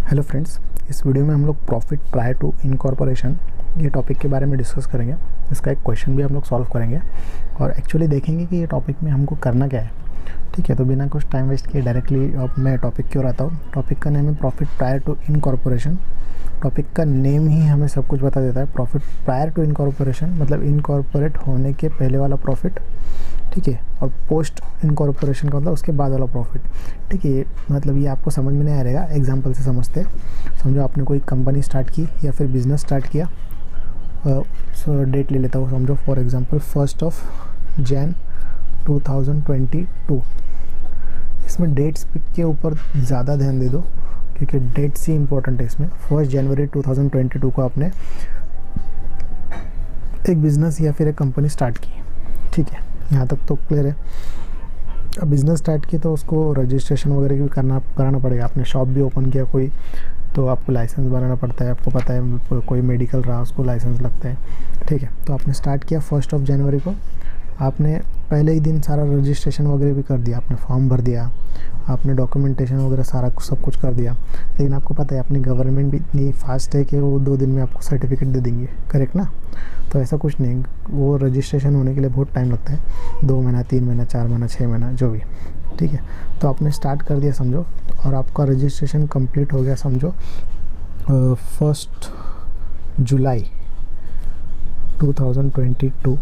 Hello friends, इस video में हम लोग प्रॉफिट प्रायर टू इनकॉर्पोरेशन ये टॉपिक के बारे में डिस्कस करेंगे। इसका एक क्वेश्चन भी हम लोग सॉल्व करेंगे और एक्चुअली देखेंगे कि ये टॉपिक में हमको करना क्या है। ठीक है, तो बिना कुछ टाइम वेस्ट किए डायरेक्टली अब मैं टॉपिक की ओर आता हूँ। टॉपिक का नेम है profit prior to incorporation. Topic का नेम ही हमें सब कुछ बता देता है। प्रॉफिट प्रायर टू इनकॉर्पोरेशन मतलब इनकॉर्पोरेट होने के पहले वाला प्रॉफिट, ठीक है, और पोस्ट इनकॉर्पोरेशन का मतलब उसके बाद वाला प्रॉफिट। ठीक है, मतलब ये आपको समझ में नहीं आ रहेगा, एग्जांपल से समझते हैं। समझो आपने कोई कंपनी स्टार्ट की या फिर बिजनेस स्टार्ट किया। डेट ले लेता हूँ, समझो फॉर एग्जांपल 1 जनवरी 2022। इसमें डेट्स के ऊपर ज़्यादा ध्यान दे दो क्योंकि डेट्स ही इंपॉर्टेंट है इसमें। 1 जनवरी 2022 को आपने एक बिज़नेस या फिर एक कंपनी स्टार्ट की। ठीक है, यहाँ तक तो क्लियर है। अब बिज़नेस स्टार्ट की तो उसको रजिस्ट्रेशन वगैरह भी कराना पड़ेगा। आपने शॉप भी ओपन किया कोई, तो आपको लाइसेंस बनाना पड़ता है। आपको पता है कोई मेडिकल रहा उसको लाइसेंस लगता है। ठीक है, तो आपने स्टार्ट किया 1 जनवरी को। आपने पहले ही दिन सारा रजिस्ट्रेशन वगैरह भी कर दिया, आपने फॉर्म भर दिया, आपने डॉक्यूमेंटेशन वगैरह सारा सब कुछ कर दिया। लेकिन आपको पता है अपनी गवर्नमेंट भी इतनी फास्ट है कि वो 2 दिन में आपको सर्टिफिकेट दे देंगे, करेक्ट ना। तो ऐसा कुछ नहीं, वो रजिस्ट्रेशन होने के लिए बहुत टाइम लगता है, 2 महीना, 3 महीना, 4 महीना, 6 महीना, जो भी। ठीक है, तो आपने स्टार्ट कर दिया समझो, और आपका रजिस्ट्रेशन कंप्लीट हो गया समझो 1 जुलाई 2022।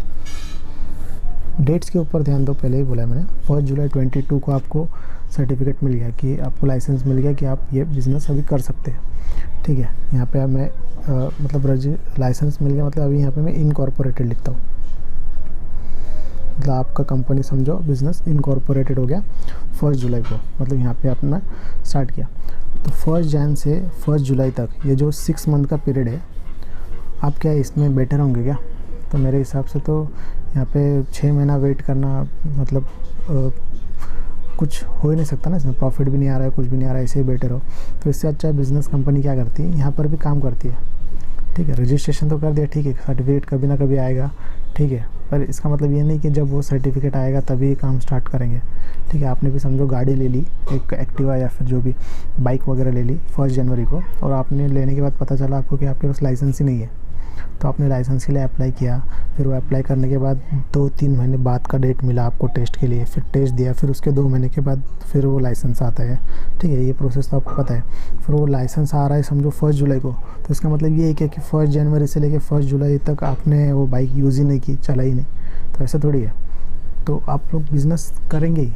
डेट्स के ऊपर ध्यान दो, पहले ही बोला है मैंने। 1 जुलाई 22 को आपको सर्टिफिकेट मिल गया कि आपको लाइसेंस मिल गया कि आप ये बिज़नेस अभी कर सकते हैं। ठीक है, यहाँ पे अब मैं मतलब लाइसेंस मिल गया, मतलब अभी यहाँ पे मैं इनकॉर्पोरेटेड लिखता हूँ। मतलब आपका कंपनी समझो बिज़नेस इनकॉर्पोरेटेड हो गया 1 जुलाई को, मतलब यहाँ पे आपने स्टार्ट किया। तो 1 जनवरी से 1 जुलाई तक ये जो 6 मंथ का पीरियड है, आप क्या इसमें बेटर होंगे क्या? तो मेरे हिसाब से तो यहाँ पे 6 महीना वेट करना मतलब कुछ हो ही नहीं सकता ना। इसमें प्रॉफिट भी नहीं आ रहा है, कुछ भी नहीं आ रहा है, ऐसे ही बेटर हो। तो इससे अच्छा बिज़नेस कंपनी क्या करती है, यहाँ पर भी काम करती है। ठीक है, रजिस्ट्रेशन तो कर दिया, ठीक है, सर्टिफिकेट कभी ना कभी आएगा। ठीक है, पर इसका मतलब ये नहीं कि जब वो सर्टिफिकेट आएगा तभी काम स्टार्ट करेंगे। ठीक है, आपने भी समझो गाड़ी ले ली, एक एक्टिवा या फिर जो भी बाइक वगैरह ले ली 1 जनवरी को, और आपने लेने के बाद पता चला आपको कि आपके पास लाइसेंस ही नहीं है। तो आपने लाइसेंस के लिए अप्लाई किया, फिर वो अप्लाई करने के बाद 2-3 महीने बाद का डेट मिला आपको टेस्ट के लिए, फिर टेस्ट दिया, फिर उसके 2 महीने के बाद फिर वो लाइसेंस आता है। ठीक है, ये प्रोसेस तो आपको पता है। फिर वो लाइसेंस आ रहा है समझो 1 जुलाई को, तो इसका मतलब ये है कि 1 जनवरी से लेकर 1 जुलाई तक आपने वो बाइक यूज़ ही नहीं की, चला ही नहीं। तो ऐसा थोड़ी है। तो आप लोग बिज़नेस करेंगे ही,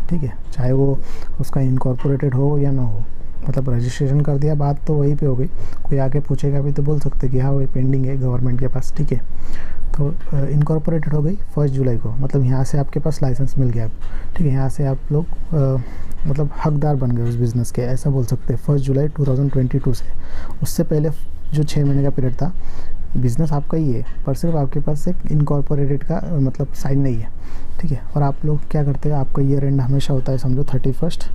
ठीक है, चाहे वो उसका इनकॉर्पोरेटेड हो या ना हो। मतलब रजिस्ट्रेशन कर दिया, बात तो वहीं पे हो गई। कोई आके पूछेगा भी तो बोल सकते कि हाँ वही पेंडिंग है गवर्नमेंट के पास। ठीक है, तो इनकॉर्पोरेटेड हो गई 1 जुलाई को, मतलब यहाँ से आपके पास लाइसेंस मिल गया। ठीक है, यहाँ से आप लोग मतलब हकदार बन गए उस बिज़नेस के, ऐसा बोल सकते हैं 1 जुलाई 2022 से। उससे पहले जो 6 महीने का पीरियड था, बिज़नेस आपका ही है, पर सिर्फ आपके पास एक इनकॉर्पोरेटेड का मतलब साइन नहीं है। ठीक है, और आप लोग क्या करते हैं, आपका ईयर एंड हमेशा होता है समझो 31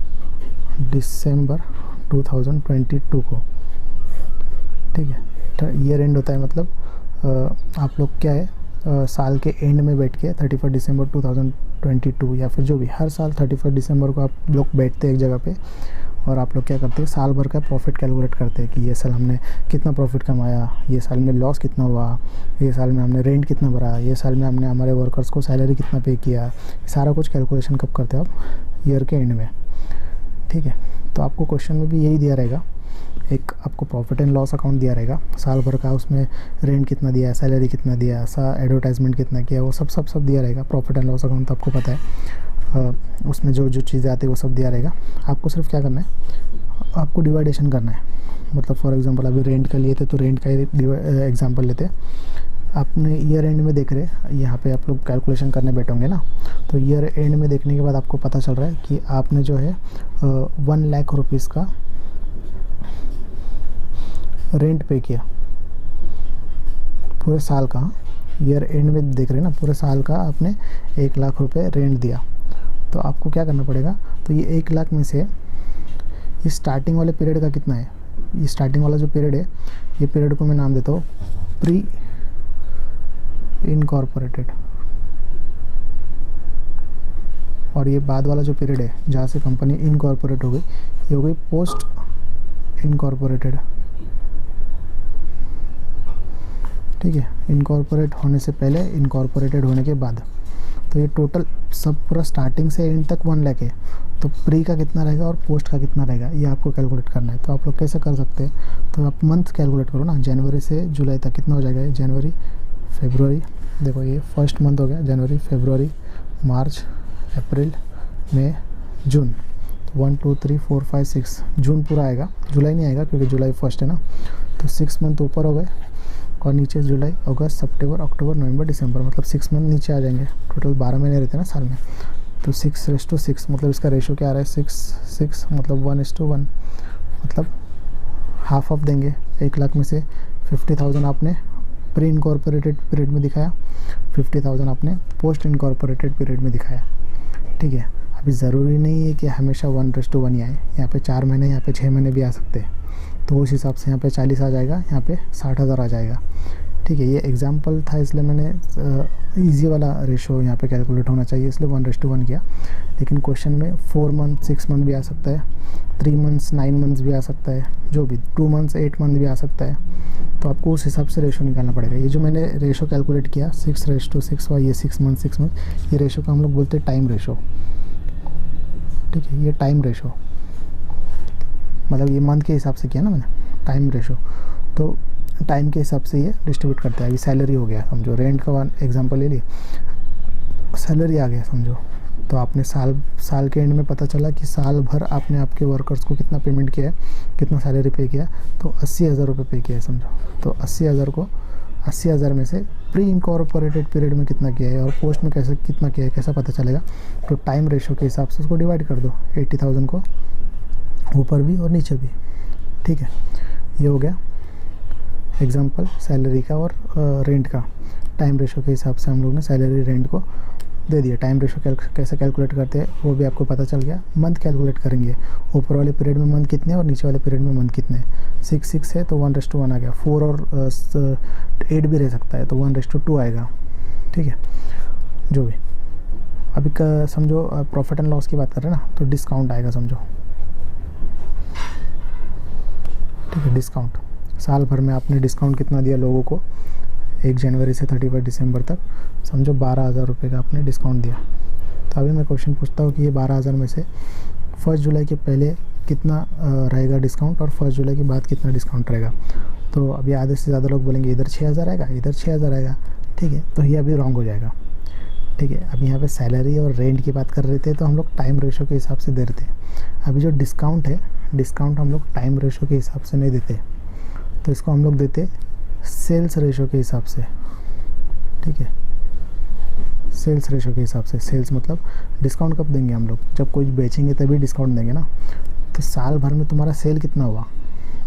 दिसंबर 2022 को। ठीक है, ईयर एंड होता है, मतलब आप लोग क्या है साल के एंड में बैठ के 31 दिसंबर 2022 या फिर जो भी हर साल 31 दिसंबर को आप लोग बैठते हैं एक जगह पे, और आप लोग क्या करते हैं साल भर का प्रॉफिट कैलकुलेट करते हैं कि ये साल हमने कितना प्रॉफिट कमाया, ये साल में लॉस कितना हुआ, ये साल में हमने रेंट कितना भरा, ये साल में हमने हमारे वर्कर्स को सैलरी कितना पे किया। सारा कुछ कैलकुलेशन कब करते हो आप, ईयर के एंड में। ठीक है, तो आपको क्वेश्चन में भी यही दिया रहेगा, एक आपको प्रॉफिट एंड लॉस अकाउंट दिया रहेगा साल भर का, उसमें रेंट कितना दिया है, सैलरी कितना दिया है, एडवर्टाइजमेंट कितना किया, वो सब दिया रहेगा। प्रॉफिट एंड लॉस अकाउंट तो आपको पता है, उसमें जो जो चीज़ें आती है वो सब दिया रहेगा। आपको सिर्फ क्या करना है, आपको डिवाइडेशन करना है। मतलब फॉर एग्जांपल अभी रेंट का लिए थे तो रेंट का ही एग्जांपल लेते हैं। आपने ईयर एंड में देख रहे, यहाँ पे आप लोग कैलकुलेशन करने बैठोगे ना, तो ईयर एंड में देखने के बाद आपको पता चल रहा है कि आपने जो है 1 लाख रुपीज़ का रेंट पे किया पूरे साल का। ईयर एंड में देख रहे हैं ना, पूरे साल का आपने 1 लाख रुपए रेंट दिया। तो आपको क्या करना पड़ेगा, तो ये 1 लाख में से ये स्टार्टिंग वाले पीरियड का कितना है, ये स्टार्टिंग वाला जो पीरियड है, ये पीरियड को मैं नाम देता हूँ प्री इनकॉर्पोरेटेड, और ये बाद वाला जो पीरियड है जहाँ से कंपनी इनकॉर्पोरेट हो गई, ये हो गई पोस्ट इनकॉर्पोरेटेड, ठीक है, इनकॉर्पोरेट होने से पहले, इनकॉर्पोरेटेड होने के बाद। तो ये टोटल सब पूरा स्टार्टिंग से एंड तक 1 लाख है। तो प्री का कितना रहेगा और पोस्ट का कितना रहेगा ये आपको कैलकुलेट करना है। तो आप लोग कैसे कर सकते हैं, तो आप मंथ कैलकुलेट करो ना, जनवरी से जुलाई तक कितना हो जाएगा ये, जनवरी फरवरी, देखो ये फर्स्ट मंथ हो गया, जनवरी फरवरी मार्च अप्रैल मई जून, 1 2 3 4 5 6, जून पूरा आएगा, जुलाई नहीं आएगा क्योंकि जुलाई फर्स्ट है ना। तो 6 मंथ ऊपर हो गए और नीचे जुलाई अगस्त सितंबर अक्टूबर नवंबर दिसंबर, मतलब 6 मंथ नीचे आ जाएंगे। टोटल 12 महीने रहते हैं ना साल में। तो 6:6 मतलब इसका रेशो क्या आ रहा है, 6 मतलब 1:1, मतलब हाफ ऑफ देंगे। 1 लाख में से 50,000 आपने प्री इनकॉर्पोरेटेड पीरियड में दिखाया, 50,000 आपने पोस्ट इनकॉर्पोरेटेड पीरियड में दिखाया, ठीक है। अभी ज़रूरी नहीं है कि हमेशा 1:1 ही आए, यहाँ पे 4 महीने, यहाँ पे 6 महीने भी आ सकते हैं। तो उस हिसाब से यहाँ पे 40 आ जाएगा, यहाँ पे 60,000 आ जाएगा, ठीक है। ये एग्जांपल था इसलिए मैंने इजी वाला रेशो यहाँ पे कैलकुलेट होना चाहिए इसलिए 1:1 किया। लेकिन क्वेश्चन में 4 मंथ 6 मंथ भी आ सकता है, 3 मंथ्स 9 मंथ्स भी आ सकता है, जो भी 2 मंथ्स 8 मंथ भी आ सकता है। तो आपको उस हिसाब से रेशो निकालना पड़ेगा। ये जो मैंने रेशो कैलकुलेट किया 6:6 और ये 6 मंथ 6 मंथ, ये रेशो को हम लोग बोलते हैं टाइम रेशो, ठीक है। ये टाइम रेशो मतलब ये मंथ के हिसाब से किया ना मैंने, टाइम रेशो। तो टाइम के हिसाब से ये डिस्ट्रीब्यूट करता है। अभी सैलरी हो गया, समझो रेंट का एग्जांपल ले ली, सैलरी आ गया समझो। तो आपने साल के एंड में पता चला कि साल भर आपने आपके वर्कर्स को कितना पेमेंट किया है, कितना सैलरी पे किया, तो 80,000 रुपये पे किया है समझो। तो 80,000 में से प्री इनकॉर्पोरेटेड पीरियड में कितना किया है और पोस्ट में कैसे कितना किया है, कैसा पता चलेगा। तो टाइम रेशो के हिसाब से उसको डिवाइड कर दो, 80,000 को ऊपर भी और नीचे भी, ठीक है। ये हो गया एग्जांपल सैलरी का और रेंट का। टाइम रेशो के हिसाब से हम लोग ने सैलरी रेंट को दे दिया। टाइम रेशो कैसे कैलकुलेट करते हैं वो भी आपको पता चल गया। मंथ कैलकुलेट करेंगे, ऊपर वाले पीरियड में मंथ कितने और नीचे वाले पीरियड में मंथ कितने। 6 है तो 1:1 आ गया, 4 और 8 भी रह सकता है तो 1:2 आएगा, ठीक है। जो भी अभी का समझो प्रॉफिट एंड लॉस की बात कर रहे हैं ना, तो डिस्काउंट आएगा समझो, ठीक है। डिस्काउंट साल भर में आपने डिस्काउंट कितना दिया लोगों को, 1 जनवरी से 31 दिसंबर तक समझो 12,000 रुपये का आपने डिस्काउंट दिया। तो अभी मैं क्वेश्चन पूछता हूँ कि ये 12,000 में से 1 जुलाई के पहले कितना रहेगा डिस्काउंट और 1 जुलाई के बाद कितना डिस्काउंट रहेगा। तो अभी आधे से ज़्यादा लोग बोलेंगे इधर 6,000 आएगा, इधर 6,000 आएगा, ठीक है। तो ये अभी रॉन्ग हो जाएगा, ठीक है। अब यहाँ पे सैलरी और रेंट की बात कर रहे थे तो हम लोग टाइम रेशो के हिसाब से दे रहे थे। अभी जो डिस्काउंट है, डिस्काउंट हम लोग टाइम रेशो के हिसाब से नहीं देते, तो इसको हम लोग देते सेल्स रेशो के हिसाब से, ठीक है। सेल्स रेशो के हिसाब से, सेल्स मतलब डिस्काउंट कब देंगे हम लोग, जब कोई बेचेंगे तभी डिस्काउंट देंगे ना। तो साल भर में तुम्हारा सेल कितना हुआ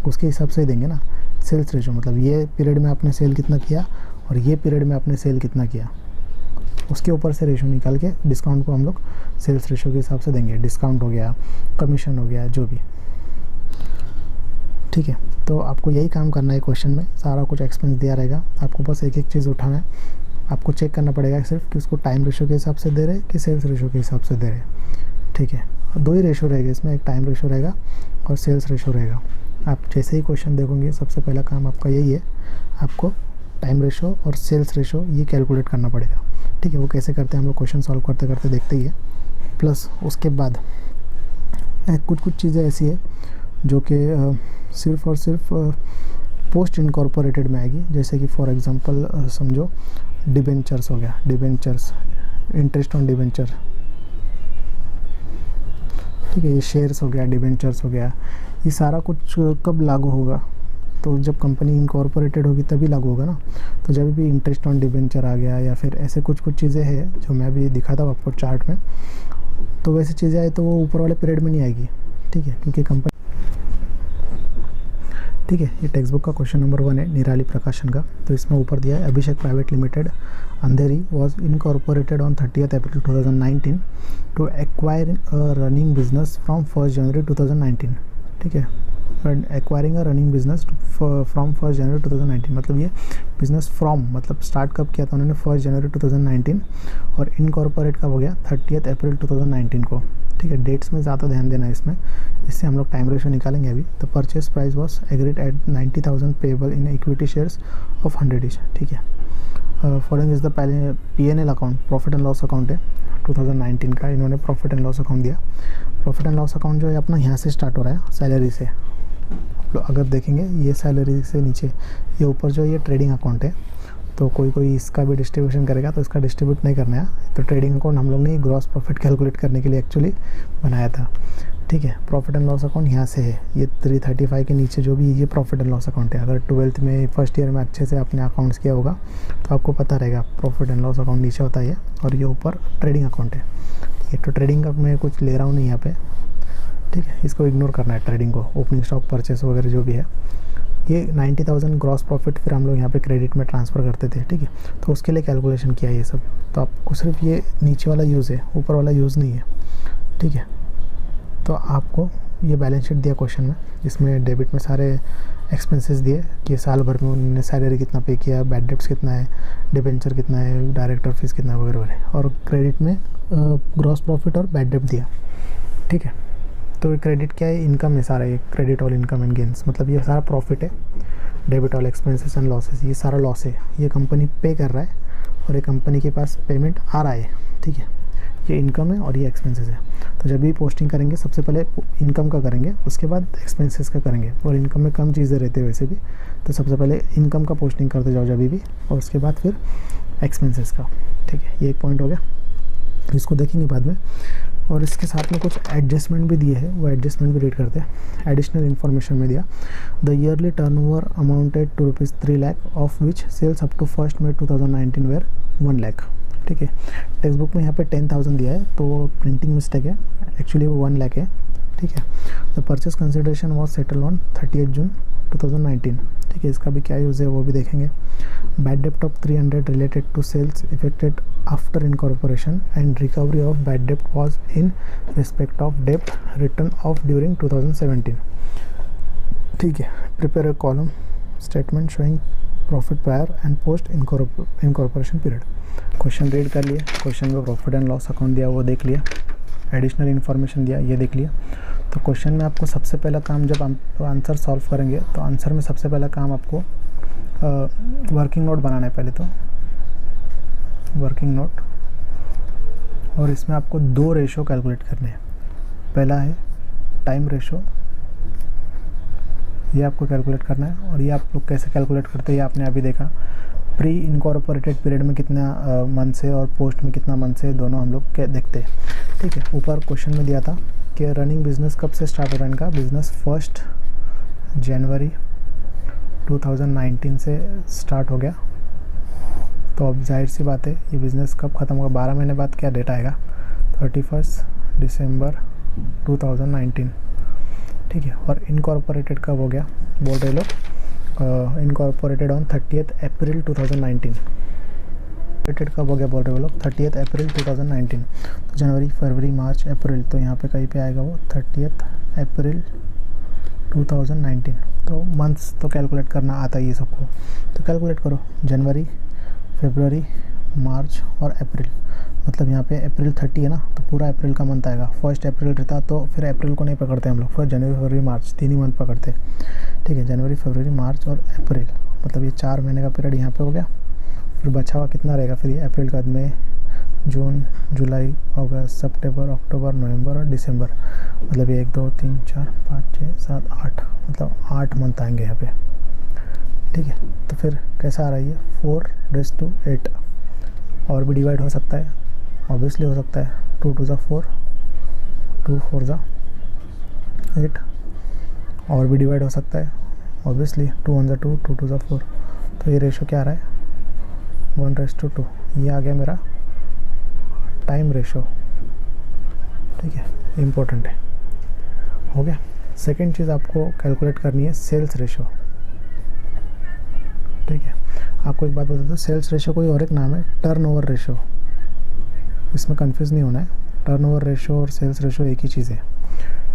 उसके हिसाब से ही देंगे ना। सेल्स रेशो मतलब ये पीरियड में आपने सेल कितना किया और ये पीरियड में आपने सेल कितना किया, उसके ऊपर से रेशो निकाल के डिस्काउंट को हम लोग सेल्स रेशो के हिसाब से देंगे। डिस्काउंट हो गया, कमीशन हो गया, जो भी, ठीक है। तो आपको यही काम करना है क्वेश्चन में, सारा कुछ एक्सपेंस दिया रहेगा, आपको बस एक एक चीज़ उठाना है। आपको चेक करना पड़ेगा सिर्फ कि उसको टाइम रेशो के हिसाब से दे रहे कि सेल्स रेशो के हिसाब से दे रहे, ठीक है। 2 ही रेशो रहेगा इसमें, एक टाइम रेशो रहेगा और सेल्स रेशो रहेगा। आप जैसे ही क्वेश्चन देखोगे सबसे पहला काम आपका यही है, आपको टाइम रेशो और सेल्स रेशो ये कैलकुलेट करना पड़ेगा, ठीक है। वो कैसे करते हैं हम लोग क्वेश्चन सॉल्व करते करते देखते ही है। प्लस उसके बाद कुछ चीज़ें ऐसी है जो कि सिर्फ और सिर्फ पोस्ट इनकॉर्पोरेटेड में आएगी। जैसे कि फॉर एग्जांपल समझो डिबेंचर्स हो गया, डिबेंचर्स, इंटरेस्ट ऑन डिबेंचर, ठीक है। ये शेयर्स हो गया, डिबेंचर्स हो गया, ये सारा कुछ कब लागू होगा, तो जब कंपनी इनकॉर्पोरेटेड होगी तभी लागू होगा ना। तो जब भी इंटरेस्ट ऑन डिबेंचर आ गया या फिर ऐसे कुछ चीज़ें हैं जो मैं अभी दिखाता हूँ आपको चार्ट में, तो वैसी चीज़ें आए तो वो ऊपर वाले पीरियड में नहीं आएगी, ठीक है। क्योंकि कंपनी, ठीक है। ये टेक्स्ट बुक का क्वेश्चन नंबर 1 है निराली प्रकाशन का। तो इसमें ऊपर दिया है Abhishek private limited Andheri was incorporated on 30th April 2019 to acquire a running business from 1st January 2019, ठीक है। Acquiring a running business from 1st January 2019, मतलब ये बिजनेस फ्रॉम मतलब स्टार्ट कब किया था उन्होंने 1st January 2019 और इनकॉर्पोरेट कब हो गया 30th April 2019 को, ठीक है। डेट्स में ज़्यादा ध्यान देना है इसमें, इससे हम लोग टाइम रेशो निकालेंगे अभी। The purchase price was agreed at 90,000 payable in equity shares of 100 each. ठीक है। Following is the P&L account, profit and loss account है 2019 का, इन्होंने प्रॉफिट एंड लॉस अकाउंट दिया। प्रॉफिट एंड लॉस अकाउंट जो है अपना यहाँ से स्टार्ट हो रहा है, सैलरी से। अगर देखेंगे ये सैलरी से नीचे, ये ऊपर जो ये ट्रेडिंग अकाउंट है, तो कोई इसका भी डिस्ट्रीब्यूशन करेगा तो इसका डिस्ट्रीब्यूट नहीं करना है। तो ट्रेडिंग अकाउंट हम लोग ने ग्रॉस प्रॉफिट कैलकुलेट करने के लिए एक्चुअली बनाया था। ठीक है। प्रॉफिट एंड लॉस अकाउंट यहाँ से है, ये 335 के नीचे जो भी ये प्रॉफिट एंड लॉस अकाउंट है। अगर 12th में फर्स्ट ईयर में अच्छे से आपने अकाउंट्स किया होगा तो आपको पता रहेगा प्रॉफिट एंड लॉस अकाउंट नीचे होता है, और ये ऊपर ट्रेडिंग अकाउंट है। ये तो ट्रेडिंग का मैं कुछ ले रहा हूँ नहीं यहाँ पे, ठीक है, इसको इग्नोर करना है ट्रेडिंग को, ओपनिंग स्टॉक परचेस वगैरह जो भी है। ये 90,000 ग्रॉस प्रॉफिट फिर हम लोग यहाँ पे क्रेडिट में ट्रांसफ़र करते थे। ठीक है। तो उसके लिए कैलकुलेशन किया ये सब। तो आपको सिर्फ ये नीचे वाला यूज़ है, ऊपर वाला यूज़ नहीं है। ठीक है। तो आपको ये बैलेंस शीट दिया क्वेश्चन में, इसमें डेबिट में सारे एक्सपेंसेस दिए कि साल भर में उन्होंने सैलरी कितना पे किया, बैड डेब्ट्स कितना है, डिबेंचर कितना है, डायरेक्टर फीस कितना है वगैरह वगैरह। और क्रेडिट में ग्रॉस प्रॉफिट और बैड डेब्ट दिया। ठीक है। तो क्रेडिट क्या है, इनकम है सारा, ये credit all income and gains, मतलब ये सारा प्रॉफिट है। Debit all expenses and losses, ये सारा लॉस है। ये कंपनी पे कर रहा है और ये कंपनी के पास पेमेंट आ रहा है। ठीक है। ये इनकम है और ये एक्सपेंसेस है। तो जब भी पोस्टिंग करेंगे सबसे पहले इनकम का करेंगे, उसके बाद एक्सपेंसेस का करेंगे। और इनकम में कम चीज़ें रहती है वैसे भी, तो सबसे पहले इनकम का पोस्टिंग करते जाओ जब भी, और उसके बाद फिर एक्सपेंसेस का। ठीक है। ये एक पॉइंट हो गया, इसको देखेंगे बाद में। और इसके साथ में कुछ एडजस्टमेंट भी दिए हैं, वो एडजस्टमेंट भी रीड करते हैं। एडिशनल इन्फॉर्मेशन में दिया, the yearly turnover amounted to ₹3 lakh, of which sales up to 1 May 2019 were 1 lakh. ठीक है। टेक्स्ट बुक में यहाँ पे 10,000 दिया है, तो प्रिंटिंग मिस्टेक है, एक्चुअली वो 1 लाख है। ठीक है। The purchase consideration was settle on 30 जून 2019। ठीक है। इसका भी क्या यूज़ है वो भी देखेंगे। बैड डेप्ट of 300 related to sales effected after incorporation and recovery of bad डेप्ट was in respect of dept return of during 2017। ठीक है। Prepare a column statement showing profit prior and post incorporation period. Question read कर लिया, question में profit and loss account दिया वो देख लिया, एडिशनल इन्फॉर्मेशन दिया ये देख लिया। तो क्वेश्चन में आपको सबसे पहला काम, जब आप आंसर सॉल्व करेंगे तो आंसर में सबसे पहला काम आपको वर्किंग नोट बनाना है। पहले तो वर्किंग नोट, और इसमें आपको 2 रेशो कैलकुलेट करने हैं। पहला है टाइम रेशो, ये आपको कैलकुलेट करना है। और ये आप लोग कैसे कैलकुलेट करते हैं ये आपने अभी देखा। प्री इनकॉर्पोरेटेड पीरियड में कितना मंथ है और पोस्ट में कितना मंथ है, दोनों हम लोग क्या देखते हैं। ठीक है। ऊपर क्वेश्चन में दिया था कि रनिंग बिजनेस कब से स्टार्ट हो रहा है इनका। बिजनेस 1 जनवरी 2019 से स्टार्ट हो गया। तो अब जाहिर सी बात है ये बिज़नेस कब ख़त्म होगा, 12 महीने बाद क्या डेट आएगा, 31 दिसंबर 2019। ठीक है। और इनकॉर्पोरेटेड कब हो गया बोल रहे लोग, इनकॉर्पोरेटेड ऑन 30 अप्रैल 2019। रेटेड कब हो गया बोल रहे हो लोग, 30 अप्रैल 2019। तो जनवरी फरवरी मार्च अप्रैल, तो यहाँ पे कहीं पे आएगा वो 30 अप्रैल 2019। तो मंथ्स तो कैलकुलेट करना आता ही है सबको, तो कैलकुलेट करो जनवरी फरवरी मार्च और अप्रैल। मतलब यहाँ पे अप्रैल 30 है ना, तो पूरा अप्रैल का मंथ आएगा। 1 अप्रैल रहता तो फिर अप्रैल को नहीं पकड़ते हम लोग, फिर जनवरी फरवरी मार्च 3 ही मंथ पकड़ते। ठीक है। जनवरी फरवरी मार्च और अप्रैल, मतलब ये 4 महीने का पीरियड यहाँ पे हो गया। फिर बचा हुआ कितना रहेगा फिर ये अप्रैल के बाद मई जून जुलाई अगस्त सितंबर अक्टूबर नवंबर और दिसंबर, मतलब 1 2 3 4 5 6 7 8, मतलब 8 मंथ आएंगे यहाँ पे। ठीक है। तो फिर कैसा आ रहा है ये 4:8, और भी डिवाइड हो सकता है, ऑब्वियसली हो सकता है। 2 2 ज़ा 4, 2 4 ज़ा 8, और भी डिवाइड हो सकता है ऑब्वियसली। 2 1 ज़ा 2, 2 2 ज़ा 4। तो ये रेशो क्या आ रहा है 1:2। ये आ गया मेरा टाइम रेशो। ठीक है। इम्पोर्टेंट है, हो गया। सेकेंड चीज़ आपको कैलकुलेट करनी है सेल्स रेशो। ठीक है। आपको एक बात बता दूँ, सेल्स रेशो कोई और एक नाम है टर्नओवर रेशो, इसमें कंफ्यूज नहीं होना है। टर्नओवर रेशो और सेल्स रेशो एक ही चीज़ है।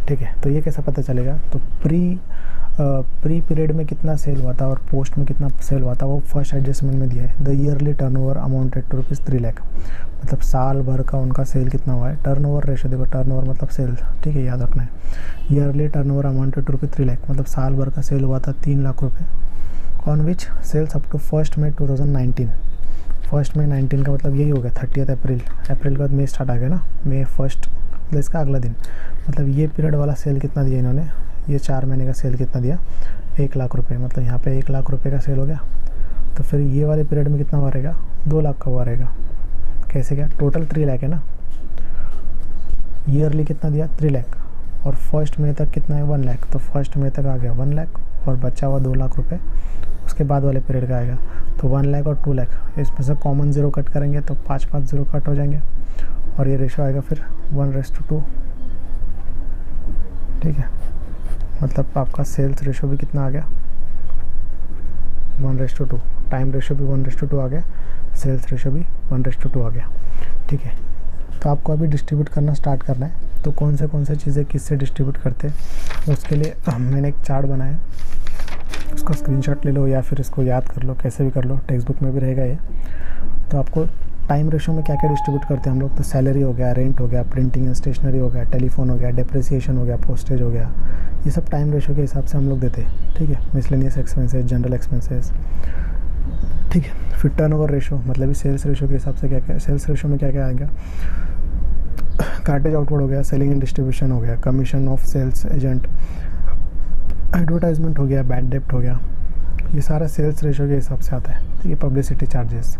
ठीक है। तो ये कैसा पता चलेगा, तो प्री प्री पीरियड में कितना सेल हुआ था और पोस्ट में कितना सेल हुआ था वो फर्स्ट एडजस्टमेंट में दिया है। The yearly turnover amounted to ₹3 lakh, मतलब साल भर का उनका सेल कितना हुआ है। टर्नओवर रेशो देखो, टर्नओवर मतलब सेल, ठीक है, याद रखना है। Yearly turnover amounted to ₹3 lakh, मतलब साल भर का सेल हुआ था 3 लाख रुपये। On which sales up to 1 May 2019, 1 मई 19 का मतलब यही हो गया 30 अप्रैल, अप्रैल के बाद मई स्टार्ट आ गया ना, मई 1 मतलब इसका अगला दिन, मतलब ये पीरियड वाला सेल कितना दिया इन्होंने, ये 4 महीने का सेल कितना दिया, 1 लाख रुपए, मतलब यहाँ पे 1 लाख रुपए का सेल हो गया। तो फिर ये वाले पीरियड में कितना हुआ रहेगा, 2 लाख का हुआ रहेगा। कैसे क्या, टोटल 3 लाख है ना, ईयरली कितना दिया 3 लाख, और 1 मई तक कितना है 1 लाख, तो 1 मई तक आ गया 1 लाख और बचा हुआ 2 लाख रुपए उसके बाद वाले पीरियड का आएगा। तो 1 लाख और 2 लाख, इसमें से कॉमन जीरो कट करेंगे तो 5 जीरो कट हो जाएंगे और ये रेशो आएगा फिर 1:2, ठीक है। मतलब आपका सेल्स रेशो भी कितना आ गया 1:2, टाइम रेशो भी 1:2 आ गया, सेल्स रेशो भी 1:2 आ गया, ठीक है। तो आपको अभी डिस्ट्रीब्यूट करना स्टार्ट करना है। तो कौन से चीज़ें किससे डिस्ट्रीब्यूट करते हैं, तो उसके लिए मैंने एक चार्ट बनाया, उसका स्क्रीनशॉट ले लो या फिर इसको याद कर लो, कैसे भी कर लो, टेक्स्ट बुक में भी रहेगा ये। तो आपको टाइम रेशो में क्या क्या डिस्ट्रीब्यूट करते हैं हम लोग, तो सैलरी हो गया, रेंट हो गया, प्रिंटिंग एंड स्टेशनरी हो गया, टेलीफोन हो गया, डेप्रिसिएशन हो गया, पोस्टेज हो गया, ये सब टाइम रेशो के हिसाब से हम लोग देते हैं, ठीक है। मिसलेनियस एक्सपेंसेस, जनरल एक्सपेंसेस, ठीक है। फिर टर्नओवर रेशो, मतलब सेल्स रेशो के हिसाब से क्या क्या, सेल्स रेशो में क्या क्या आएगा, कार्टेज आउटवर्ड हो गया, सेलिंग एंड डिस्ट्रीब्यूशन हो गया, commission of sales agent, advertisement हो गया, बैड डेप्ट हो गया, ये सारा सेल्स रेशो के हिसाब से आता है, ठीक है। पब्लिसिटी चार्जेस,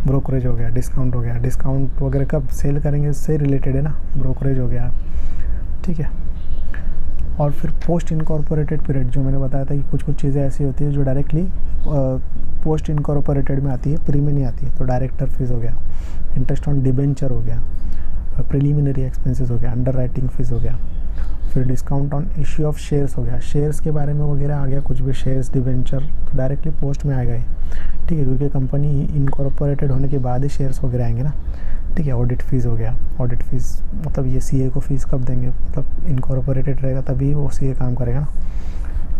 ब्रोकरेज हो गया, डिस्काउंट हो गया, डिस्काउंट वगैरह कब सेल करेंगे इससे रिलेटेड है ना, ब्रोकरेज हो गया, ठीक है। और फिर पोस्ट इनकॉर्पोरेटेड पीरियड, जो मैंने बताया था कि कुछ चीज़ें ऐसी होती है जो डायरेक्टली पोस्ट इनकॉर्पोरेटेड में आती है, प्री में नहीं आती है, तो डायरेक्टर फीस हो गया, इंटरेस्ट ऑन डिबेंचर हो गया, प्रिलिमिनरी एक्सपेंसेस हो गया, अंडर राइटिंग फीस हो गया, फिर discount on issue of shares हो गया, शेयर्स के बारे में वगैरह आ गया, कुछ भी शेयर्स डिबेंचर तो डायरेक्टली पोस्ट में आएगा ही, ठीक है, क्योंकि कंपनी इनकॉर्पोरेटेड होने के बाद ही शेयर्स वगैरह आएंगे ना, ठीक है। ऑडिट फीस हो गया, ऑडिट फीस मतलब ये सीए को फीस कब देंगे, मतलब इनकॉर्पोरेटेड रहेगा तभी वो सीए काम करेगा ना,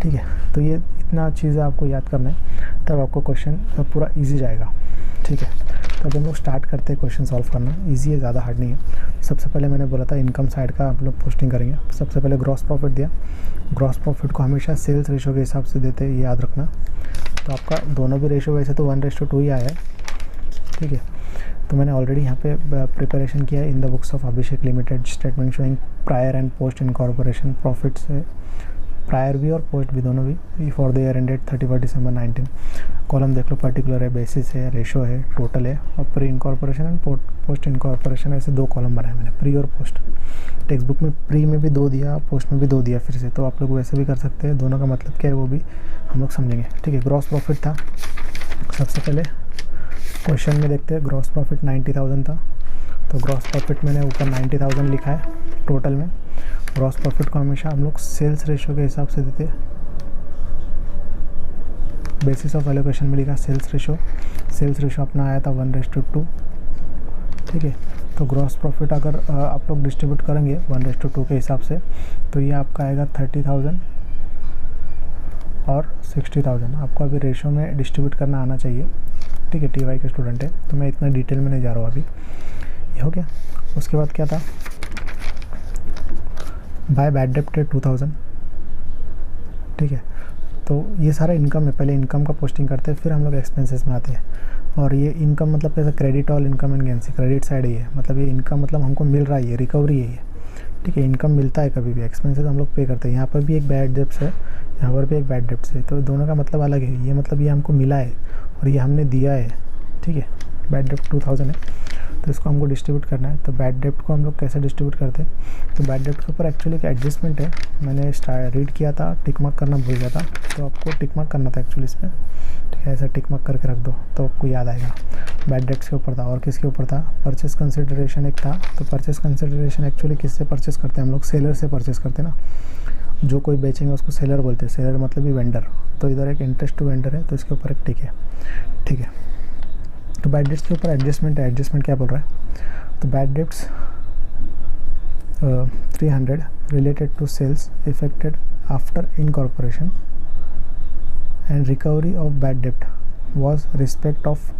ठीक है। तो ये इतना चीज़ें आपको याद करना है, तब आपको क्वेश्चन पूरा ईजी जाएगा, ठीक है। तो जब हम लोग स्टार्ट करते हैं क्वेश्चन सॉल्व करना, इजी है, ज़्यादा हार्ड नहीं है। सबसे पहले मैंने बोला था इनकम साइड का आप लोग पोस्टिंग करेंगे। सबसे पहले ग्रॉस प्रॉफिट दिया, ग्रॉस प्रॉफिट को हमेशा सेल्स रेशो के हिसाब से देते हैं, ये याद रखना। तो आपका दोनों भी रेशो वैसे तो 1:2 ही आया है, ठीक है। तो मैंने ऑलरेडी यहाँ पे प्रिपरेशन किया है in the books of Abhishek limited, statement showing prior and post incorporation profits है, प्रायर भी और पोस्ट भी दोनों भी for the year ended 31 December 19। Column देख लो, पर्टिकुलर है, बेसिस है, रेशो है, टोटल है, और pre incorporation and post incorporation, ऐसे 2 कॉलम बनाए मैंने, प्री और पोस्ट। टेक्स्ट बुक में प्री में भी 2 दिया, पोस्ट में भी 2 दिया फिर से, तो आप लोग वैसे भी कर सकते हैं, दोनों का मतलब क्या है वो भी हम लोग समझेंगे, ठीक है। ग्रॉस प्रॉफिट था, सबसे पहले क्वेश्चन में देखते हैं, ग्रॉस प्रॉफिट 90,000 था, तो ग्रॉस प्रॉफिट मैंने ऊपर 90,000 लिखा है टोटल में। ग्रॉस प्रॉफिट को हमेशा हम लोग सेल्स रेशो के हिसाब से देते हैं, बेसिस ऑफ एलोकेशन में लिखा सेल्स रेशो अपना आया था 1:2, ठीक है। तो ग्रॉस प्रॉफिट अगर आप लोग डिस्ट्रीब्यूट करेंगे 1:2 के हिसाब से, तो ये आपका आएगा 30,000 और 60,000। आपको अभी रेशो में डिस्ट्रीब्यूट करना आना चाहिए, ठीक है, TY के स्टूडेंट है, तो मैं इतना डिटेल में नहीं जा रहा हूँ अभी, ये हो गया। उसके बाद क्या था, बाय बैड डेप्ट 2,000, ठीक है। तो ये सारा इनकम है, पहले इनकम का पोस्टिंग करते हैं, फिर हम लोग एक्सपेंसेस में आते हैं। और ये इनकम मतलब कैसा, credit all income and gains, credit side ही है, मतलब ये इनकम मतलब हमको मिल रहा है, ये रिकवरी है ये, ठीक है। इनकम मिलता है कभी भी, एक्सपेंसेस हम लोग पे करते हैं। यहाँ पर भी एक बैड डेप्ट है, यहाँ पर भी एक बैड डेप्ट है, तो दोनों का मतलब अलग है। ये मतलब ये हमको मिला है और ये हमने दिया है, ठीक है। बैड डेप्ट 2,000 है, तो इसको हमको डिस्ट्रीब्यूट करना है। तो बैड डेप्ट को हम लोग कैसे डिस्ट्रीब्यूट करते हैं, तो बैड डेप्ट के ऊपर एक्चुअली एक एडजस्टमेंट है, मैंने रीड किया था, टिक मार्क करना भूल गया था, तो आपको टिक मार्क करना था एक्चुअली इसमें, ठीक है। ऐसा टिक मार्क करके रख दो तो आपको याद आएगा। बैड डेप्ट्स के ऊपर था, और किसके ऊपर था, परचेस कंसिडरेशन एक था। तो परचेस कंसिडरेशन एक्चुअली किससे परचेस करते हैं हम लोग, सेलर से परचेस करते हैं ना, जो कोई बेचेंगे उसको सेलर बोलते हैं, सेलर मतलब ही वेंडर। तो इधर एक इंटरेस्ट टू वेंडर है, तो इसके ऊपर एक टिक है, ठीक है। तो बैड डेट्स के ऊपर एडजस्टमेंट है, एडजस्टमेंट क्या बोल रहा है, तो bad debts 300 related to sales effected after incorporation and recovery of bad डेप्ट was respect of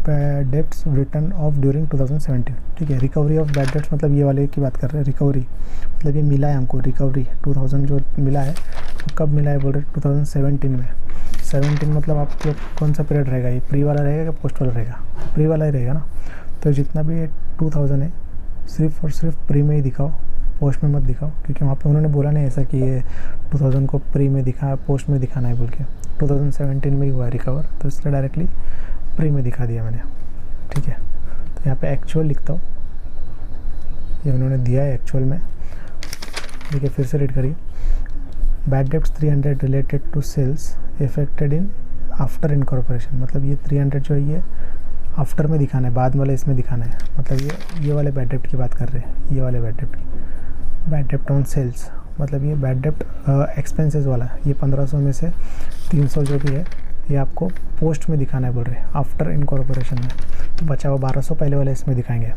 debts return of during 2017। ठीक है, रिकवरी ऑफ बैड डेप्ट्स मतलब ये वाले की बात कर रहे हैं। रिकवरी मतलब ये मिला है हमको, रिकवरी 2000 जो मिला है वो कब मिला है बोल रहे 2017 में। 17 मतलब आपको कौन सा पीरियड रहेगा, ये प्री वाला रहेगा या पोस्ट वाला रहेगा? प्री वाला ही रहेगा ना। तो जितना भी ये 2000 है सिर्फ और सिर्फ प्री में ही दिखाओ, पोस्ट में मत दिखाओ, क्योंकि वहाँ पे उन्होंने बोला नहीं ऐसा कि ये 2000 को प्री में दिखा पोस्ट में दिखाना है बोल के। 2017 में ही हुआ है रिकवर, तो इसलिए डायरेक्टली प्री में दिखा दिया मैंने। ठीक है, तो यहाँ पे एक्चुअल लिखता हूँ, ये उन्होंने दिया है एक्चुअल में। देखिए फिर से रीड करिए। Bad debts 300 related to sales effected in after incorporation, मतलब ये 300 जो है ये आफ्टर में दिखाना है, बाद वाले इसमें दिखाना है। मतलब ये वाले बैड डेप्ट की बात कर रहे हैं, ये वाले बैड डेप्ट की। बैड डेप्ट ऑन सेल्स मतलब ये बैड डेप्ट एक्सपेंसेस वाला, ये 1500 में से 300 जो भी है ये आपको पोस्ट में दिखाना है बोल रहे हैं, आफ्टर इनकॉर्पोरेशन में। तो बचा हुआ 1200 पहले वाले इसमें दिखाएंगे।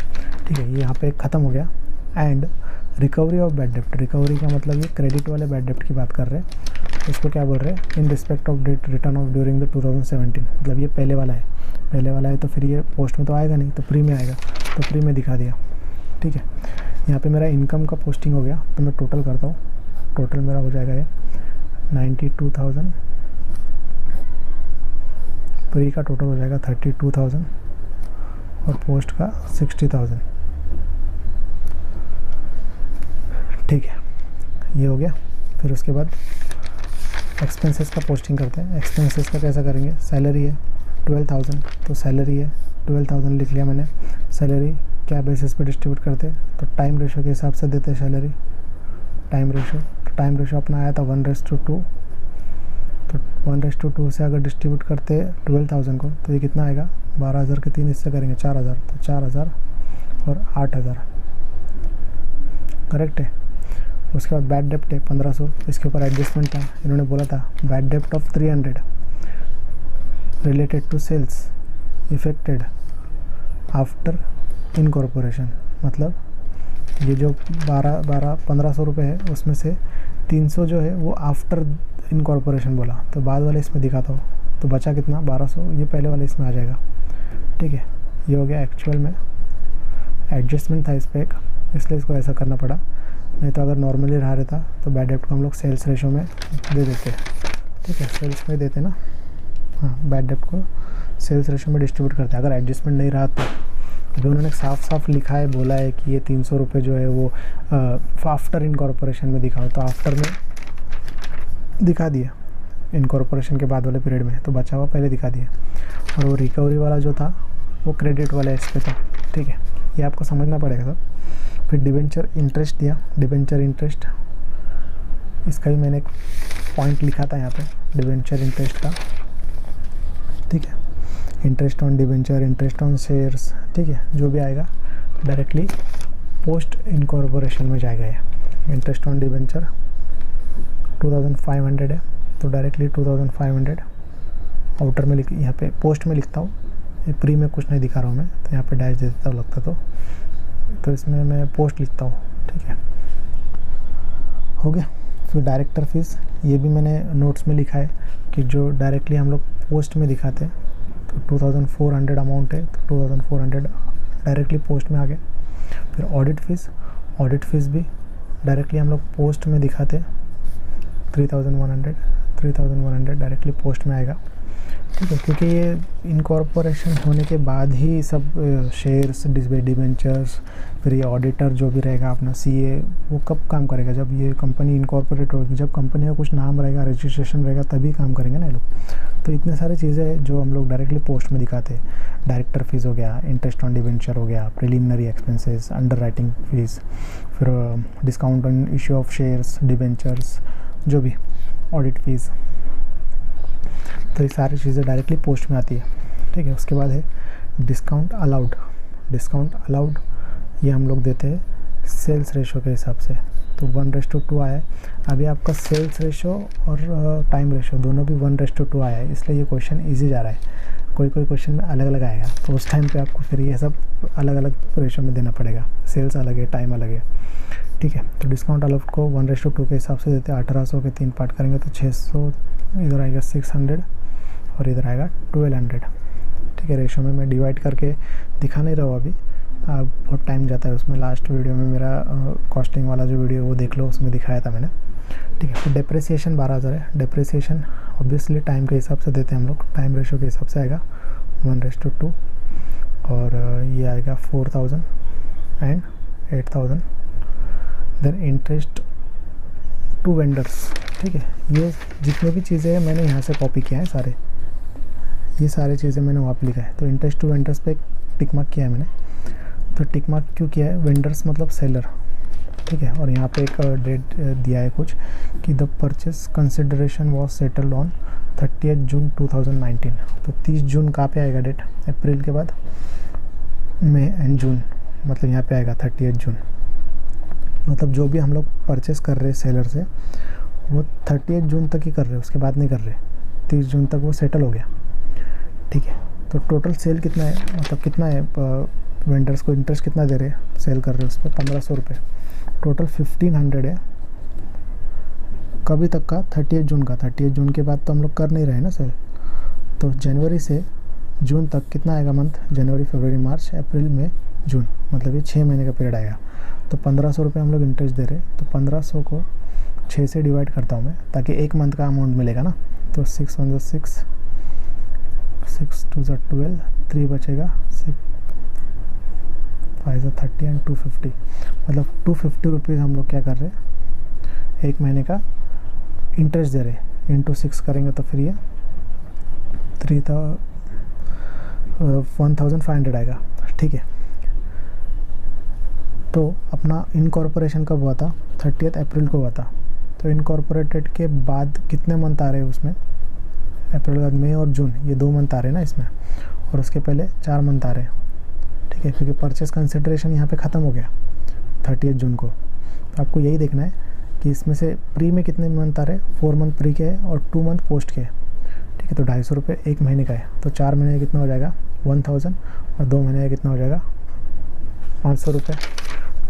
ठीक है, ये यहाँ पे ख़त्म हो गया। एंड रिकवरी ऑफ बैड डेप्ट, रिकवरी का मतलब ये क्रेडिट वाले बैड डेप्ट की बात कर रहे हैं। इसको क्या बोल रहे हैं? In respect of debt written of during the 2017, मतलब ये पहले वाला है, पहले वाला है तो फिर ये पोस्ट में तो आएगा नहीं, तो प्री में आएगा, तो प्री में दिखा दिया। ठीक है, यहाँ पे मेरा इनकम का पोस्टिंग हो गया, तो मैं टोटल करता हूँ। टोटल मेरा हो जाएगा ये 92,000, प्री का टोटल हो जाएगा 32,000 और पोस्ट का 60,000। ठीक है, ये हो गया। फिर उसके बाद एक्सपेंसेस का पोस्टिंग करते हैं। एक्सपेंसेस का कैसा करेंगे? सैलरी है 12,000, तो सैलरी है 12,000 लिख लिया मैंने। सैलरी क्या बेसिस पे डिस्ट्रीब्यूट करते? तो टाइम रेशो के हिसाब से देते हैं सैलरी। टाइम रेशो, तो टाइम रेशो अपना आया था 1:2, तो 1:2 से अगर डिस्ट्रीब्यूट करते 12,000 को तो ये कितना आएगा? 12,000 के 3 हिस्से करेंगे 4,000, तो 4,000 और 8,000 करेक्ट है। उसके बाद बैड डेप्ट है 1500, इसके ऊपर एडजस्टमेंट था, इन्होंने बोला था बैड डेप्ट of 300 related to sales effected after incorporation, मतलब ये जो 1500 रुपये है उसमें से 300 जो है वो आफ्टर इनकॉर्पोरेशन बोला, तो बाद वाले इसमें दिखाता हूँ, तो बचा कितना? 1200, ये पहले वाले इसमें आ जाएगा। ठीक है, ये हो गया एक्चुअल में। एडजस्टमेंट था इस पर एक, इसलिए इसको ऐसा करना पड़ा, नहीं तो अगर नॉर्मली रहा रहता तो बैड डेप्ट को हम लोग सेल्स रेशो में दे देते। ठीक है, सेल्स में देते ना, हाँ, बैड डेप्ट को सेल्स रेशो में डिस्ट्रीब्यूट करते हैं अगर एडजस्टमेंट नहीं रहा तो। अभी उन्होंने साफ साफ लिखा है, बोला है कि ये 300 रुपये जो है वो आफ्टर इनकॉर्पोरेशन में दिखाओ, तो आफ्टर में दिखा दिया, इनकॉर्पोरेशन के बाद वाले पीरियड में, तो बचा हुआ पहले दिखा दिया। और वो रिकवरी वाला जो था वो क्रेडिट वाला इस पे था। ठीक है, ये आपको समझना पड़ेगा सब। फिर डिबेंचर इंटरेस्ट दिया, डिबेंचर इंटरेस्ट, इसका भी मैंने एक पॉइंट लिखा था यहाँ पे, डिबेंचर इंटरेस्ट का। ठीक है, interest on debenture, interest on shares, ठीक है, जो भी आएगा डायरेक्टली पोस्ट इनकॉर्पोरेशन में जाएगा। ये इंटरेस्ट ऑन डिबेंचर 2500 है, तो डायरेक्टली 2500 आउटर में लिख, यहाँ पे पोस्ट में लिखता हूँ, ये प्री में कुछ नहीं दिखा रहा हूँ मैं, तो यहाँ पे डैश दे देता हूँ लगता तो इसमें मैं पोस्ट लिखता हूँ। ठीक है, हो गया। फिर डायरेक्टर फीस, ये भी मैंने नोट्स में लिखा है कि जो डायरेक्टली हम लोग पोस्ट में दिखाते हैं, तो 2400 अमाउंट है, तो 2400 डायरेक्टली पोस्ट में आ गया। फिर ऑडिट फीस भी डायरेक्टली हम लोग पोस्ट में दिखाते हैं, 3100 डायरेक्टली पोस्ट में आएगा। ठीक है, क्योंकि ये इनकॉर्पोरेशन होने के बाद ही सब शेयर्स, डिबेंचर्स, फिर ये ऑडिटर जो भी रहेगा अपना सीए, वो कब काम करेगा? जब ये कंपनी इनकॉर्पोरेट होगी, जब कंपनी का कुछ नाम रहेगा, रजिस्ट्रेशन रहेगा, तभी काम करेंगे ना ये लोग। तो इतने सारे चीज़ें हैं जो हम लोग डायरेक्टली पोस्ट में दिखाते हैं। डायरेक्टर फीस हो गया, इंटरेस्ट ऑन डिबेंचर हो गया, preliminary expenses, underwriting fees, फिर discount on issue of shares, debentures, जो भी ऑडिट फीस, तो ये सारी चीज़ें डायरेक्टली पोस्ट में आती है। ठीक है, उसके बाद है डिस्काउंट अलाउड। डिस्काउंट अलाउड ये हम लोग देते हैं सेल्स रेशो के हिसाब से, तो 1:2 आया है। अभी आपका सेल्स रेशो और टाइम रेशो दोनों भी 1:2 आया है, इसलिए ये क्वेश्चन इजी जा रहा है। कोई क्वेश्चन में अलग अलग आएगा, तो उस टाइम पे आपको फिर ये सब अलग अलग रेशो में देना पड़ेगा, सेल्स अलग है, टाइम अलग है। ठीक है, तो डिस्काउंट अलाउड को 1:2 के हिसाब से देते हैं। 1800 के 3 पार्ट करेंगे तो 600, इधर आएगा 600 और इधर आएगा 1200। ठीक है, रेशो में मैं डिवाइड करके दिखा नहीं रहा हूँ अभी, बहुत टाइम जाता है उसमें। लास्ट वीडियो में मेरा कॉस्टिंग वाला जो वीडियो वो देख लो, उसमें दिखाया था मैंने। ठीक है, फिर डेप्रिसिएशन 12,000 है। डेप्रिसिएशन ऑब्वियसली टाइम के हिसाब से देते हैं हम लोग, टाइम रेशो के हिसाब से आएगा 1:2, और ये आएगा 4,000 and 8,000। Then interest to vendors. ठीक है, ये जितने भी चीज़ें हैं मैंने यहाँ से कॉपी किया है सारे, ये सारी चीज़ें मैंने वहाँ पे लिखा है। तो इंटरेस्ट टू वेंडर्स पे टिक मार्क किया है मैंने। तो टिक मार्क क्यों किया है? वेंडर्स मतलब सेलर। ठीक है, और यहाँ पे एक डेट दिया है कुछ कि the purchase consideration was settled on 30 जून 2019। तो 30 जून कहाँ पे आएगा डेट? अप्रैल के बाद मई एंड जून, मतलब यहाँ पे आएगा 30 जून। मतलब जो भी हम लोग परचेस कर रहे हैं सेलर से, वो 30 जून तक ही कर रहे हैं, उसके बाद नहीं कर रहे। 30 जून तक वो सेटल हो गया। ठीक है, तो टोटल सेल कितना है, मतलब कितना है, वेंडर्स को इंटरेस्ट कितना दे रहे हैं, सेल कर रहे हैं उस पर 1500 रुपये। टोटल 1500 है। कभी तक का? 30 जून का। 30 जून के बाद तो हम लोग कर नहीं रहे ना सेल। तो जनवरी से जून तक कितना आएगा मंथ? जनवरी, फरवरी, मार्च, अप्रैल, मई, जून, मतलब ये 6 महीने का पीरियड आएगा। तो 1500 रुपये हम लोग इंटरेस्ट दे रहे हैं। तो 1500 को 6 से डिवाइड करता हूँ मैं, ताकि एक मंथ का अमाउंट मिलेगा ना। तो 6 1 6, 6 2 12, 3 बचेगा, 6 5 30 एंड 250। मतलब 250 रुपीज़ हम लोग क्या कर रहे हैं, एक महीने का इंटरेस्ट दे रहे हैं। इंटू 6 करेंगे तो फिर ये 1500 आएगा। ठीक है, तो अपना इनकॉर्पोरेशन कब हुआ था? 30 अप्रैल को हुआ था। तो इनकॉर्पोरेटेड के बाद कितने मंथ आ रहे हैं उसमें? अप्रैल के बाद मई और जून, ये 2 मंथ आ रहे हैं ना इसमें, और उसके पहले 4 मंथ आ रहे हैं। ठीक है, क्योंकि परचेस कंसिडरेशन यहाँ पे ख़त्म हो गया 30 जून को। तो आपको यही देखना है कि इसमें से प्री में कितने मंथ आ रहे हैं। 4 मंथ प्री के हैं और 2 मंथ पोस्ट के हैं। ठीक है, तो 250 रुपये एक महीने का है। तो 4 महीने का कितना हो जाएगा? 1000, और 2 महीने का कितना हो जाएगा? 500 रुपये।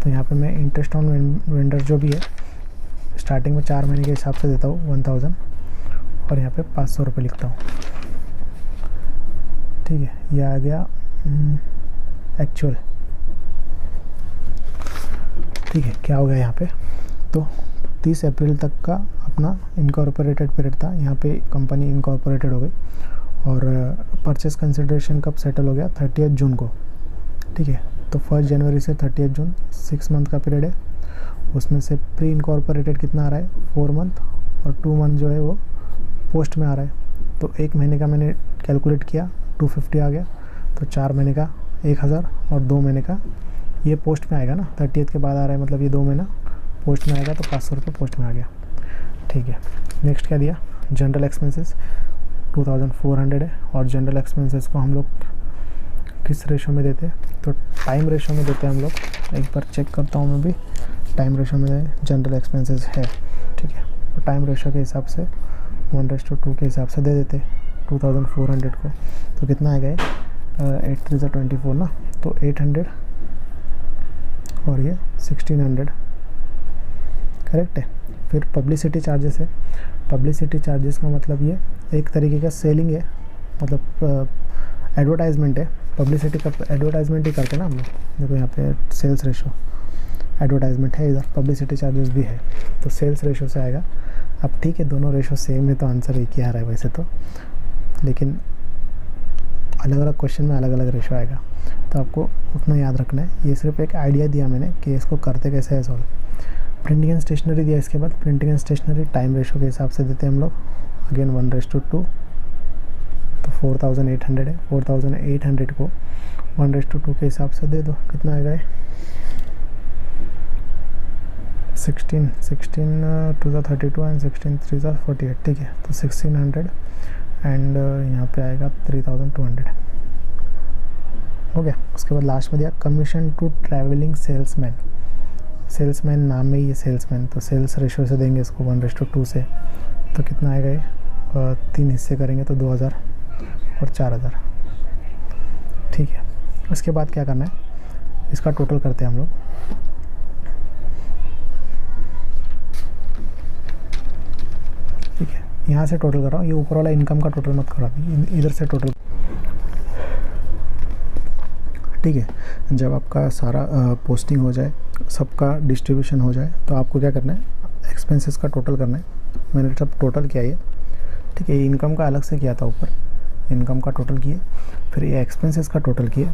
तो यहाँ पे मैं इंटरेस्ट ऑन वेंडर जो भी है स्टार्टिंग में 4 महीने के हिसाब से देता हूँ 1000, और यहाँ पे 500 रुपये लिखता हूँ। ठीक है, ये आ गया एक्चुअल। ठीक है, क्या हो गया यहाँ पे? तो 30 अप्रैल तक का अपना इनकॉर्पोरेटेड पीरियड था। यहाँ पे कंपनी इनकॉर्पोरेटेड हो गई, और परचेस कंसिडरेशन कब सेटल हो गया? 30 जून को। ठीक है, तो 1 जनवरी से 30 जून 6 मंथ का पीरियड है। उसमें से प्री इनकॉर्पोरेटेड कितना आ रहा है? 4 मंथ, और 2 मंथ जो है वो पोस्ट में आ रहा है। तो एक महीने का मैंने कैलकुलेट किया, 250 आ गया। तो 4 महीने का 1000, और 2 महीने का ये पोस्ट में आएगा ना, 30 के बाद आ रहा है, मतलब ये 2 महीना पोस्ट में आएगा। तो 500 रुपये पोस्ट में आ गया। ठीक है, नेक्स्ट क्या दिया? जनरल एक्सपेंसेस 2400 है, और जनरल एक्सपेंसेस को हम लोग किस रेशो में देते हैं? तो टाइम रेशो में देते हैं हम लोग। एक बार चेक करता हूँ मैं भी, टाइम रेशो में जनरल एक्सपेंसेस है। ठीक है, तो टाइम रेशो के हिसाब से 1:2 के हिसाब से दे देते 2400 को। तो कितना आएगा? 8 3 24 ना, तो 800 और ये 1600, करेक्ट है। फिर पब्लिसिटी चार्जेस है। पब्लिसिटी चार्जेस का मतलब ये एक तरीके का सेलिंग है, मतलब एडवर्टाइजमेंट है। पब्लिसिटी का एडवर्टाइजमेंट ही करते हैं ना हम लोग। देखो यहाँ पे सेल्स रेशो, एडवर्टाइजमेंट है, इधर पब्लिसिटी चार्जेस भी है। तो सेल्स रेशो से आएगा। अब ठीक है, दोनों रेशो सेम है तो आंसर एक ही आ रहा है वैसे तो, लेकिन अलग अलग क्वेश्चन में अलग अलग रेशो आएगा। तो आपको उतना याद रखना है। ये सिर्फ एक आइडिया दिया मैंने कि इसको करते कैसे है सॉल्व। प्रिंटिंग एंड स्टेशनरी दिया, इसके बाद printing and stationery time ratio के हिसाब से देते हैं हम लोग। अगेन 1:2, तो 4800 है। 4800 को 1:2 के हिसाब से दे दो, कितना आएगा? 16 2 32 एंड 16 3 48। ठीक है, तो 1600 एंड यहाँ पे आएगा 3200 हो गया। उसके बाद लास्ट में दिया commission to travelling salesman. Salesman नाम में ही ये सेल्समैन, तो सेल्स रेशो से देंगे इसको 1:2 से। तो कितना आएगा ये? 3 हिस्से करेंगे तो 2000 और 4000। ठीक है, उसके बाद क्या करना है? इसका टोटल करते हैं हम लोग। ठीक है, यहाँ से टोटल कर रहा हूँ, ये ऊपर वाला इनकम का टोटल मत करो अभी, इधर से टोटल। ठीक है, जब आपका सारा पोस्टिंग हो जाए, सबका डिस्ट्रीब्यूशन हो जाए, तो आपको क्या करना है, एक्सपेंसेस का टोटल करना है। मैंने सब टोटल किया ये, ठीक है। ये इनकम का अलग से किया था, ऊपर इनकम का टोटल किए, फिर ये एक्सपेंसेस का टोटल किए,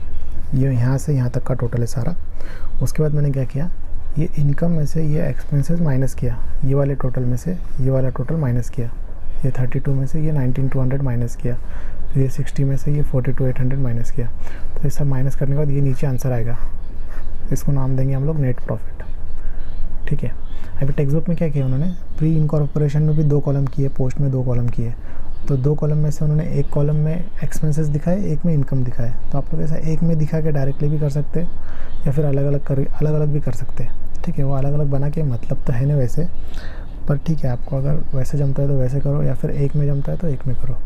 ये यहाँ से यहाँ तक का टोटल है सारा। उसके बाद मैंने क्या किया, ये इनकम में से ये एक्सपेंसेस माइनस किया, ये वाले टोटल में से ये वाला टोटल माइनस किया, ये 32 में से ये 19,200 माइनस किया, फिर ये 60 में से ये 42,800 माइनस किया। तो ये सब माइनस करने के बाद ये नीचे आंसर आएगा, इसको नाम देंगे हम लोग नेट प्रॉफिट। ठीक है, अभी टेक्स्ट बुक में क्या किया उन्होंने, प्री इनकॉर्पोरेशन में भी 2 कॉलम किए, पोस्ट में 2 कॉलम किए। तो 2 कॉलम में से उन्होंने एक कॉलम में एक्सपेंसेस दिखाए, एक में इनकम दिखाए। तो आप लोग ऐसा एक में दिखा के डायरेक्टली भी कर सकते हैं, या फिर अलग अलग भी कर सकते हैं। ठीक है, वो अलग अलग बना के मतलब तो है नहीं वैसे, पर ठीक है, आपको अगर वैसे जमता है तो वैसे करो, या फिर एक में जमता है तो एक में करो।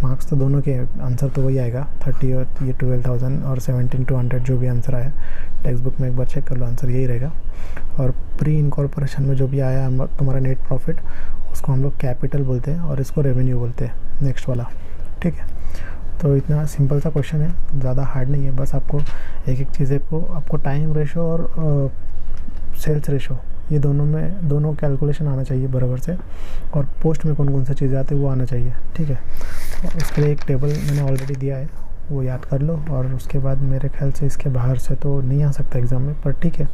मार्क्स तो दोनों के, आंसर तो वही आएगा 30 और ये 12,000 और 17,200 जो भी आंसर आया। टेक्स्ट बुक में एक बार चेक कर लो, आंसर यही रहेगा। और प्री इनकॉर्पोरेशन में जो भी आया तुम्हारा नेट प्रॉफिट, उसको हम लोग कैपिटल बोलते हैं और इसको रेवेन्यू बोलते हैं, नेक्स्ट वाला। ठीक है, तो इतना सिंपल सा क्वेश्चन है, ज़्यादा हार्ड नहीं है। बस आपको एक एक चीज़ें को, आपको टाइम रेशो और सेल्स रेशो, ये दोनों कैलकुलेशन आना चाहिए बराबर से, और पोस्ट में कौन कौन सा चीज़ें आती है वो आना चाहिए। ठीक है, तो उसके लिए एक टेबल मैंने ऑलरेडी दिया है, वो याद कर लो। और उसके बाद मेरे ख्याल से इसके बाहर से तो नहीं आ सकता एग्ज़ाम में, पर ठीक है,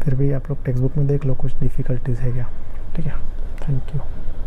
फिर भी आप लोग टेक्स्ट बुक में देख लो कुछ डिफ़िकल्टीज़ है क्या। ठीक है, थैंक यू।